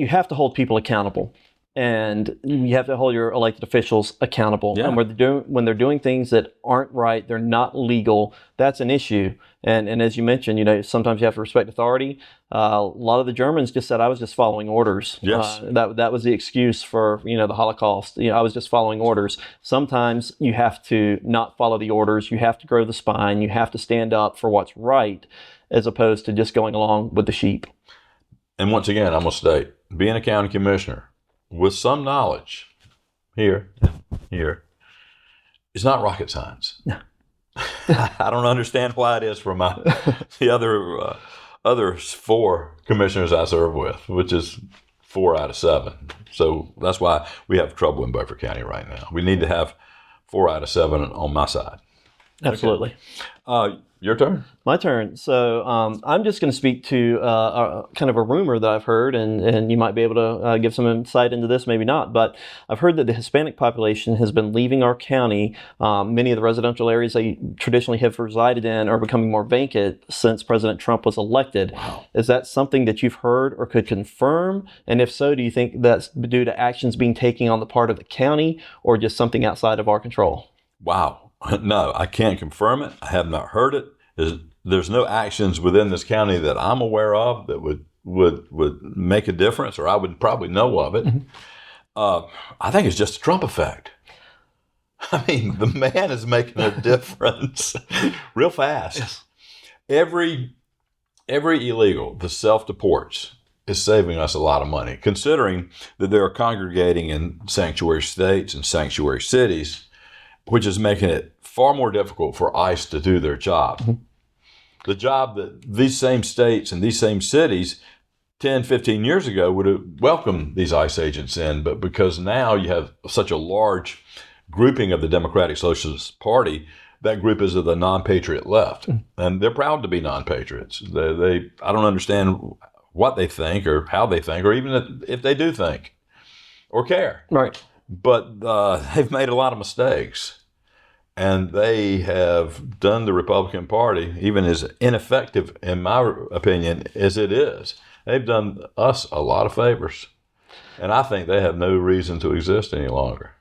[SPEAKER 2] have to hold people accountable. And you have to hold your elected officials accountable.
[SPEAKER 1] Yeah.
[SPEAKER 2] And when they're doing things that aren't right, they're not legal, that's an issue. And as you mentioned, sometimes you have to respect authority. A lot of the Germans just said, I was just following orders.
[SPEAKER 1] Yes.
[SPEAKER 2] That was the excuse for, the Holocaust. I was just following orders. Sometimes you have to not follow the orders. You have to grow the spine. You have to stand up for what's right, as opposed to just going along with the sheep.
[SPEAKER 1] And once again, I'm going to state, being a county commissioner, with some knowledge here, it's not rocket science.
[SPEAKER 2] No.
[SPEAKER 1] I don't understand why it is for the other 4 commissioners I serve with, which is 4 out of 7. So that's why we have trouble in Beaufort County right now. We need to have 4 out of 7 on my side.
[SPEAKER 2] Absolutely.
[SPEAKER 1] Okay. Your turn.
[SPEAKER 2] My turn. So I'm just going to speak to kind of a rumor that I've heard, and you might be able to give some insight into this, maybe not. But I've heard that the Hispanic population has been leaving our county. Many of the residential areas they traditionally have resided in are becoming more vacant since President Trump was elected.
[SPEAKER 1] Wow.
[SPEAKER 2] Is that something that you've heard or could confirm? And if so, do you think that's due to actions being taken on the part of the county or just something outside of our control?
[SPEAKER 1] Wow. No, I can't confirm it. I have not heard it. There's no actions within this county that I'm aware of that would make a difference, or I would probably know of it. Mm-hmm. I think it's just a Trump effect. I mean, the man is making a difference real fast.
[SPEAKER 2] Yes.
[SPEAKER 1] Every illegal that self-deports is saving us a lot of money, considering that they're congregating in sanctuary states and sanctuary cities, which is making it far more difficult for ICE to do their job. Mm-hmm. The job that these same states and these same cities 10, 15 years ago would have welcomed these ICE agents in, but because now you have such a large grouping of the Democratic Socialist Party, that group is of the non-patriot left. Mm-hmm. And they're proud to be non-patriots. I don't understand what they think or how they think, or even if they do think or care.
[SPEAKER 2] Right.
[SPEAKER 1] But they've made a lot of mistakes. And they have done the Republican Party, even as ineffective, in my opinion, as it is. They've done us a lot of favors. And I think they have no reason to exist any longer.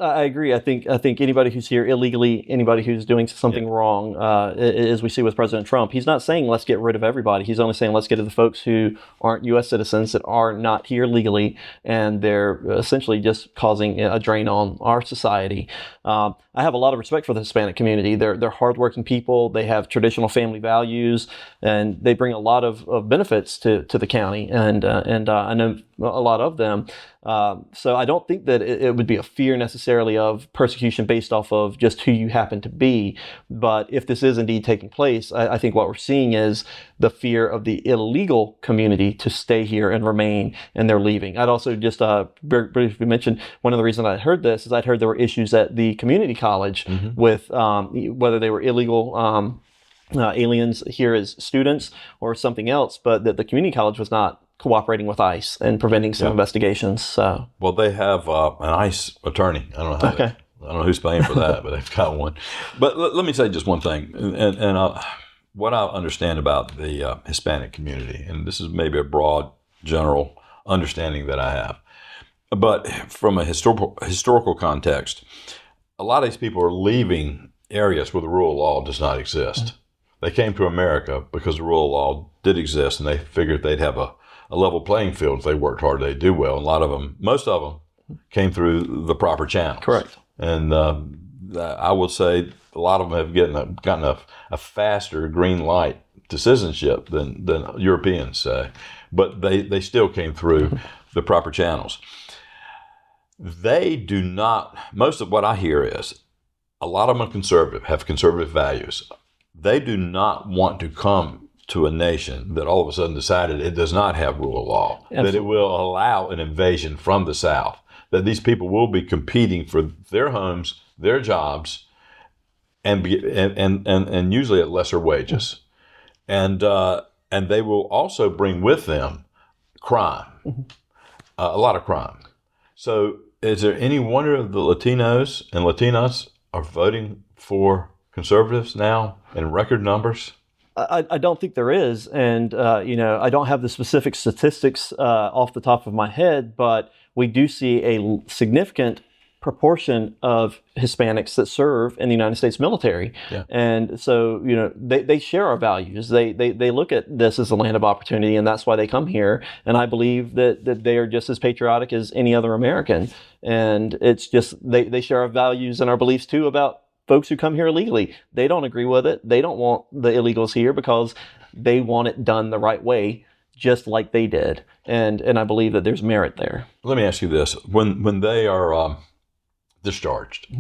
[SPEAKER 2] I agree. I think anybody who's here illegally, anybody who's doing something wrong, as we see with President Trump, he's not saying let's get rid of everybody. He's only saying let's get to the folks who aren't U.S. citizens, that are not here legally, and they're essentially just causing a drain on our society. I have a lot of respect for the Hispanic community. They're hardworking people. They have traditional family values, and they bring a lot of benefits to the county. And I know a lot of them. So I don't think that it would be a fear necessarily of persecution based off of just who you happen to be. But if this is indeed taking place, I think what we're seeing is the fear of the illegal community to stay here and remain, and they're leaving. I'd also just briefly mention one of the reasons I heard this is I'd heard there were issues at the community college with whether they were illegal aliens here as students or something else, but that the community college was not cooperating with ICE and preventing some investigations. So,
[SPEAKER 1] well, they have an ICE attorney. I don't know. I don't know who's paying for that, but they've got one. But let me say just one thing, and what I understand about the Hispanic community, and this is maybe a broad, general understanding that I have, but from a historical context, a lot of these people are leaving areas where the rule of law does not exist. They came to America because the rule of law did exist, and they figured they'd have a level playing field. If they worked hard, they'd do well. And a lot of them, most of them, came through the proper channels.
[SPEAKER 2] Correct.
[SPEAKER 1] And I will say a lot of them have gotten a faster green light to citizenship than Europeans say. But they still came through the proper channels. They do not, most of what I hear is, a lot of them are conservative, have conservative values. They do not want to come to a nation that all of a sudden decided it does not have rule of law, that it will allow an invasion from the South, that these people will be competing for their homes, their jobs, and usually at lesser wages, and they will also bring with them crime, a lot of crime. So, is there any wonder the Latinos and Latinas are voting for conservatives now in record numbers?
[SPEAKER 2] I don't think there is, and I don't have the specific statistics off the top of my head, but we do see a significant proportion of Hispanics that serve in the United States military, and so they share our values. They look at this as a land of opportunity, and that's why they come here. And I believe that they are just as patriotic as any other American, and it's just they share our values and our beliefs too about folks who come here illegally. They don't agree with it. They don't want the illegals here because they want it done the right way, just like they did. And I believe that there's merit there.
[SPEAKER 1] Let me ask you this. When they are discharged,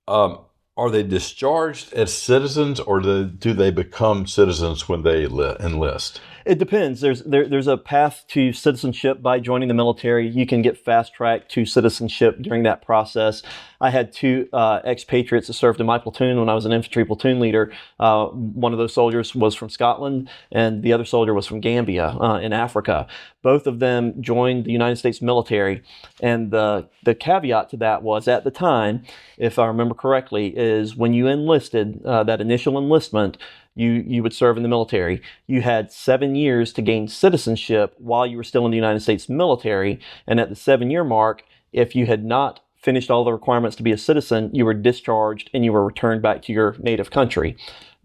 [SPEAKER 1] are they discharged as citizens, or do they become citizens when they enlist?
[SPEAKER 2] It depends. There's a path to citizenship by joining the military. You can get fast-tracked to citizenship during that process. I had two expatriates that served in my platoon when I was an infantry platoon leader. One of those soldiers was from Scotland, and the other soldier was from Gambia in Africa. Both of them joined the United States military, and the caveat to that was, at the time, if I remember correctly, is when you enlisted, that initial enlistment, you would serve in the military. You had 7 years to gain citizenship while you were still in the United States military, and at the 7-year mark, if you had not finished all the requirements to be a citizen, you were discharged and you were returned back to your native country.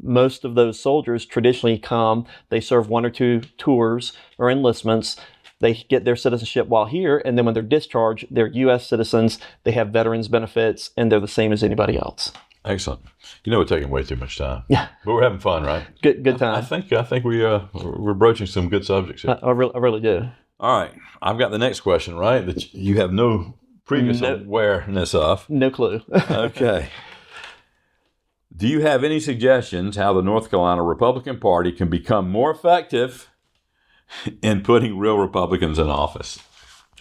[SPEAKER 2] Most of those soldiers traditionally come, they serve 1 or 2 tours or enlistments, they get their citizenship while here, and then when they're discharged, they're U.S. citizens, they have veterans benefits, and they're the same as anybody else.
[SPEAKER 1] Excellent. We're taking way too much time.
[SPEAKER 2] Yeah,
[SPEAKER 1] but we're having fun, right?
[SPEAKER 2] Good time.
[SPEAKER 1] I think we're broaching some good subjects here.
[SPEAKER 2] I really do.
[SPEAKER 1] All right, I've got the next question, right? That you have no previous awareness of.
[SPEAKER 2] No clue.
[SPEAKER 1] Okay. Do you have any suggestions how the North Carolina Republican Party can become more effective in putting real Republicans in office?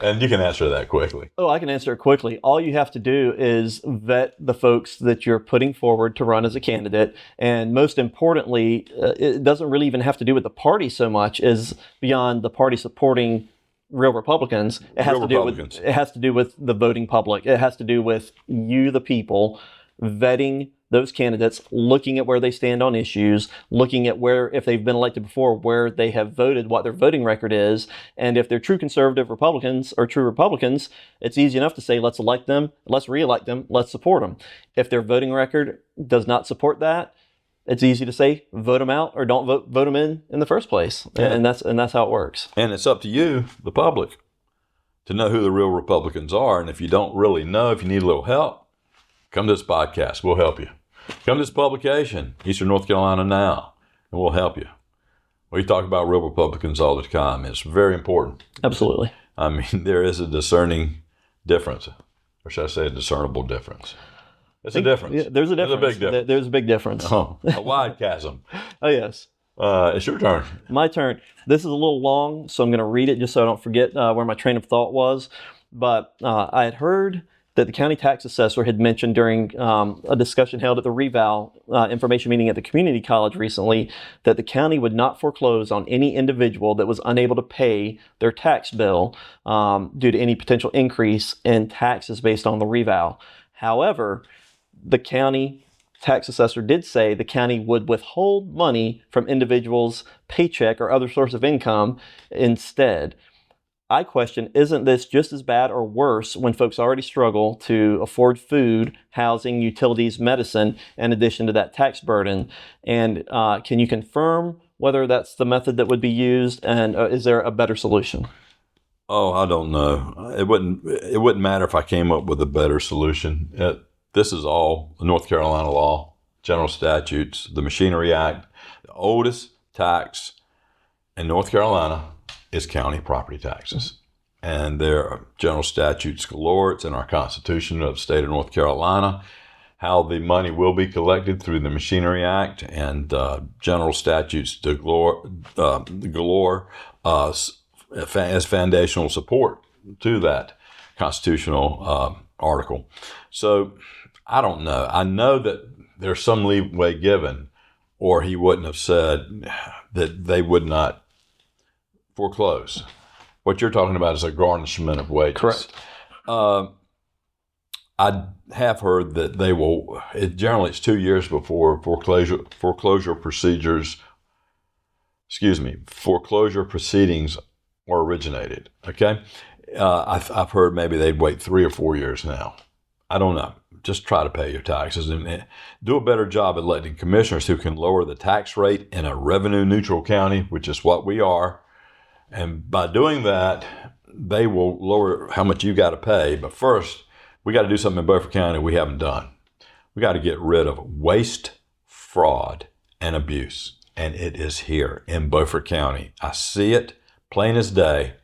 [SPEAKER 1] And you can answer that quickly.
[SPEAKER 2] Oh, I can answer it quickly. All you have to do is vet the folks that you're putting forward to run as a candidate. And most importantly, it doesn't really even have to do with the party so much as beyond the party supporting real Republicans. It has to do with the voting public. It has to do with you, the people, vetting those candidates, looking at where they stand on issues, looking at where, if they've been elected before, where they have voted, what their voting record is. And if they're true conservative Republicans or true Republicans, it's easy enough to say, let's elect them, let's re-elect them, let's support them. If their voting record does not support that, it's easy to say, vote them out or don't vote them in the first place. Yeah. And that's how it works.
[SPEAKER 1] And it's up to you, the public, to know who the real Republicans are. And if you don't really know, if you need a little help, come to this podcast. We'll help you. Come to this publication, Eastern North Carolina Now, and we'll help you. We talk about real Republicans all the time. It's very important.
[SPEAKER 2] Absolutely.
[SPEAKER 1] I mean, there is a discerning difference, or should I say a discernible difference? It's a difference.
[SPEAKER 2] Yeah, there's a difference.
[SPEAKER 1] There's a big difference.
[SPEAKER 2] There's a big difference.
[SPEAKER 1] Oh, a wide chasm.
[SPEAKER 2] Oh, yes.
[SPEAKER 1] It's your turn.
[SPEAKER 2] My turn. This is a little long, so I'm going to read it just so I don't forget where my train of thought was. But I had heard that the county tax assessor had mentioned during a discussion held at the reval information meeting at the community college recently that the county would not foreclose on any individual that was unable to pay their tax bill due to any potential increase in taxes based on the reval. However, the county tax assessor did say the county would withhold money from individuals' paycheck or other source of income instead. I question, isn't this just as bad or worse when folks already struggle to afford food, housing, utilities, medicine, in addition to that tax burden? And can you confirm whether that's the method that would be used, and is there a better solution?
[SPEAKER 1] Oh, I don't know. It wouldn't matter if I came up with a better solution. This is all North Carolina law, general statutes, the Machinery Act. The oldest tax in North Carolina is county property taxes. And there are general statutes galore. It's in our Constitution of the state of North Carolina, how the money will be collected through the Machinery Act, and general statutes galore as foundational support to that constitutional article. So I don't know. I know that there's some leeway given, or he wouldn't have said that they would not foreclose. What you're talking about is a garnishment of wages.
[SPEAKER 2] Correct.
[SPEAKER 1] I have heard that they will. Generally, it's 2 years before foreclosure proceedings are originated. Okay, I've heard maybe they'd wait 3 or 4 years now. I don't know. Just try to pay your taxes and do a better job electing commissioners who can lower the tax rate in a revenue neutral county, which is what we are. And by doing that, they will lower how much you got to pay. But first, we got to do something in Beaufort County we haven't done. We got to get rid of waste, fraud, and abuse. And it is here in Beaufort County. I see it plain as day.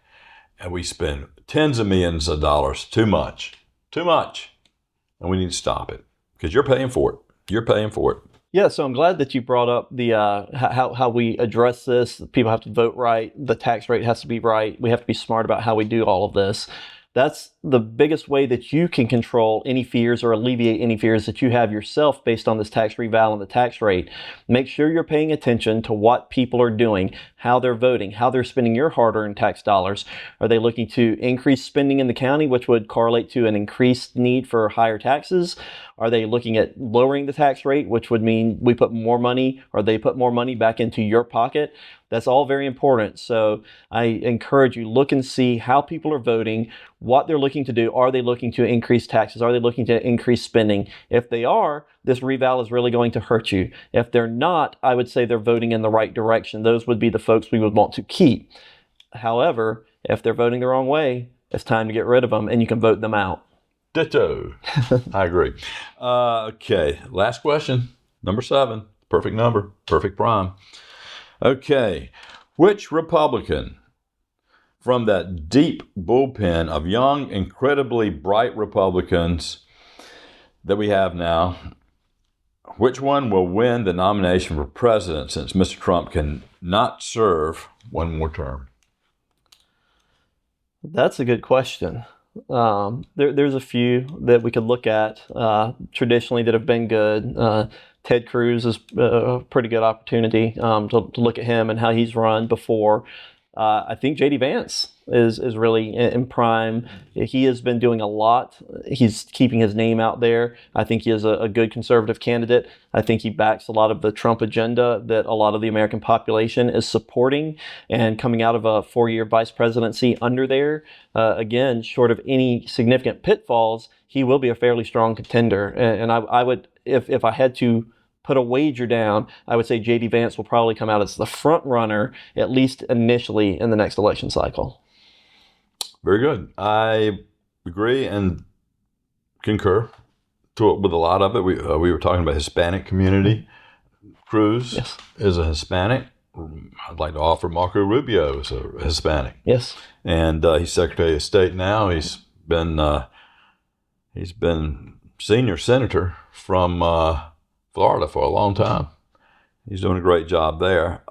[SPEAKER 1] And we spend tens of millions of dollars, too much. And we need to stop it because you're paying for it. You're paying for it.
[SPEAKER 2] Yeah, so I'm glad that you brought up the how we address this. People have to vote right. The tax rate has to be right. We have to be smart about how we do all of this. That's the biggest way that you can control any fears or alleviate any fears that you have yourself based on this tax reval and the tax rate. Make sure you're paying attention to what people are doing, how they're voting, how they're spending your hard-earned tax dollars. Are they looking to increase spending in the county, which would correlate to an increased need for higher taxes? Are they looking at lowering the tax rate, which would mean we put more money, or they put more money back into your pocket? That's all very important. So I encourage you, look and see how people are voting, what they're looking to do. Are they looking to increase taxes? Are they looking to increase spending? If they are, this reval is really going to hurt you. If they're not, I would say they're voting in the right direction. Those would be the folks we would want to keep. However, if they're voting the wrong way, it's time to get rid of them, and you can vote them out.
[SPEAKER 1] Ditto. I agree. Okay, last question. Number 7. Perfect number. Perfect prime. Okay. Which Republican from that deep bullpen of young, incredibly bright Republicans that we have now, which one will win the nomination for president since Mr. Trump can not serve one more term?
[SPEAKER 2] That's a good question. There's a few that we could look at traditionally that have been good. Ted Cruz is a pretty good opportunity to look at him and how he's run before. I think J.D. Vance is really in prime. He has been doing a lot. He's keeping his name out there. I think he is a good conservative candidate. I think he backs a lot of the Trump agenda that a lot of the American population is supporting, and coming out of a 4-year vice presidency under there, again, short of any significant pitfalls, he will be a fairly strong contender. And I would, if I had to put a wager down, I would say J.D. Vance will probably come out as the front runner, at least initially, in the next election cycle.
[SPEAKER 1] Very good. I agree and concur with a lot of it. We were talking about Hispanic community. Cruz is a Hispanic. I'd like to offer Marco Rubio as a Hispanic.
[SPEAKER 2] Yes.
[SPEAKER 1] And he's Secretary of State now. He's been senior senator from Florida for a long time. He's doing a great job there.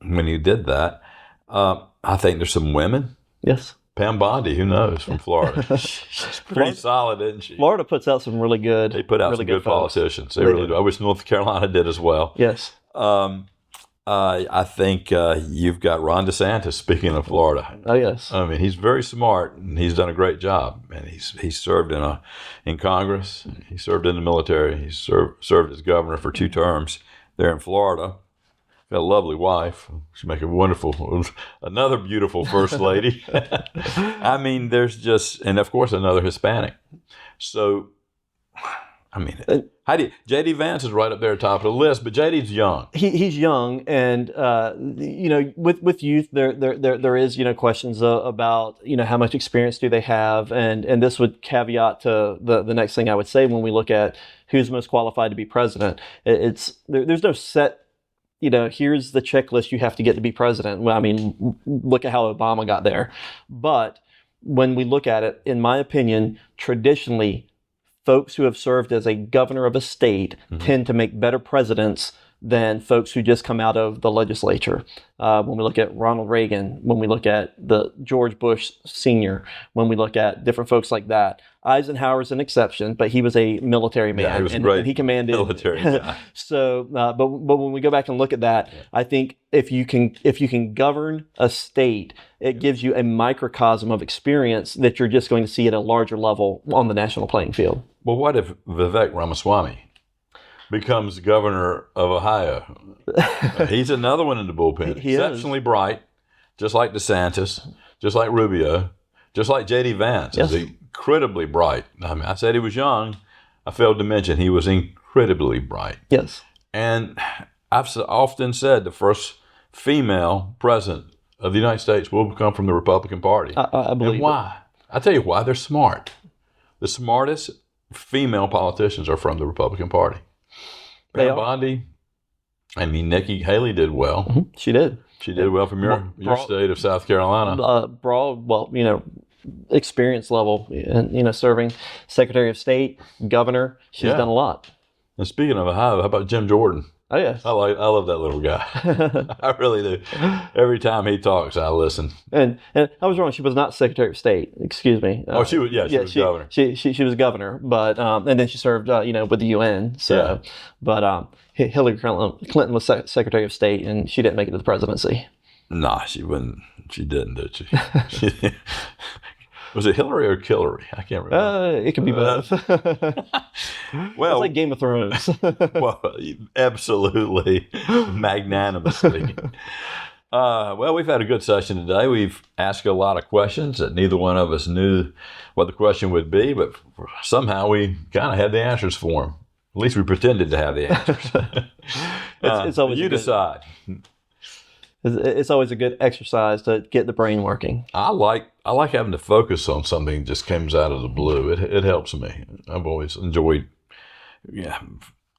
[SPEAKER 1] When he did that, I think there's some women.
[SPEAKER 2] Yes.
[SPEAKER 1] Pam Bondi, who knows, from Florida. She's pretty solid, isn't she?
[SPEAKER 2] Florida puts out some really good.
[SPEAKER 1] They put out some good politicians. They really do. I wish North Carolina did as well.
[SPEAKER 2] Yes.
[SPEAKER 1] I think you've got Ron DeSantis, speaking of Florida.
[SPEAKER 2] Oh, yes.
[SPEAKER 1] I mean, he's very smart, and he's done a great job. And he's served in Congress. He served in the military. He served as governor for 2 terms there in Florida. Got a lovely wife. She'd make another beautiful first lady. I mean, and of course, another Hispanic. So, I mean, J.D. Vance is right up there at the top of the list, but J.D.'s young.
[SPEAKER 2] He's young, and with youth, there is questions about how much experience do they have, and this would caveat to the next thing I would say when we look at who's most qualified to be president. There's no set. Here's the checklist you have to get to be president. Well, I mean, look at how Obama got there. But when we look at it, in my opinion, traditionally, folks who have served as a governor of a state tend to make better presidents than folks who just come out of the legislature. When we look at Ronald Reagan, when we look at the George Bush Sr., when we look at different folks like that. Eisenhower's an exception, but he was a military man.
[SPEAKER 1] Yeah, he was a great
[SPEAKER 2] he commanded
[SPEAKER 1] military guy.
[SPEAKER 2] So, but when we go back and look at that, I think if you can govern a state, it gives you a microcosm of experience that you're just going to see at a larger level on the national playing field.
[SPEAKER 1] Well, what if Vivek Ramaswamy becomes governor of Ohio? He's another one in the bullpen.
[SPEAKER 2] He
[SPEAKER 1] exceptionally bright, just like DeSantis, just like Rubio, just like J.D. Vance.
[SPEAKER 2] Yes.
[SPEAKER 1] Is incredibly bright. I mean, I said he was young. I failed to mention he was incredibly bright.
[SPEAKER 2] Yes.
[SPEAKER 1] And I've often said the first female president of the United States will come from the Republican Party.
[SPEAKER 2] I believe.
[SPEAKER 1] And why? I'll tell you why. They're smart. The smartest female politicians are from the Republican Party. Pam Bondi, I mean, Nikki Haley did well.
[SPEAKER 2] Mm-hmm. She did.
[SPEAKER 1] She did well from your state of South Carolina.
[SPEAKER 2] Broad, experience level, and serving Secretary of State, governor. She's done a lot.
[SPEAKER 1] And speaking of Ohio, how about Jim Jordan?
[SPEAKER 2] Oh, yes.
[SPEAKER 1] I love that little guy. I really do. Every time he talks, I listen.
[SPEAKER 2] And I was wrong. She was not Secretary of State. Excuse me.
[SPEAKER 1] She was. Yeah, she was governor.
[SPEAKER 2] She was governor, but and then she served, with the UN. So, but Hillary Clinton was Secretary of State, and she didn't make it to the presidency.
[SPEAKER 1] Nah, she wouldn't. She didn't, did she? Was it Hillary or Killary? I can't remember.
[SPEAKER 2] It could be both.
[SPEAKER 1] Well,
[SPEAKER 2] it's like Game of Thrones.
[SPEAKER 1] Well, absolutely, magnanimously. Well, we've had a good session today. We've asked a lot of questions that neither one of us knew what the question would be, but somehow we kind of had the answers for them. At least we pretended to have the answers.
[SPEAKER 2] It's always
[SPEAKER 1] you decide.
[SPEAKER 2] It's always a good exercise to get the brain working.
[SPEAKER 1] I like having to focus on something that just comes out of the blue. It helps me. I've always enjoyed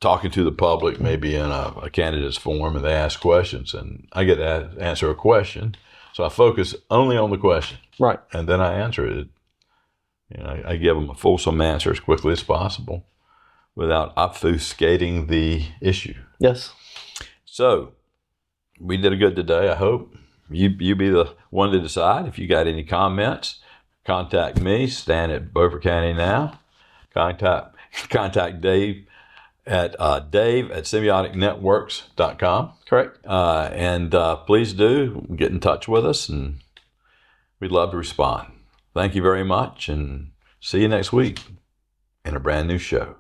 [SPEAKER 1] talking to the public, maybe in a candidate's forum, and they ask questions, and I get to answer a question. So I focus only on the question.
[SPEAKER 2] Right.
[SPEAKER 1] And then I answer it. I give them a fulsome answer as quickly as possible without obfuscating the issue.
[SPEAKER 2] Yes.
[SPEAKER 1] So we did a good today, I hope. You be the one to decide. If you got any comments, contact me, Stan at Beaufort County Now. Contact Dave at Dave@symbioticnetworks.com.
[SPEAKER 2] Correct.
[SPEAKER 1] And please do get in touch with us, and we'd love to respond. Thank you very much, and see you next week in a brand new show.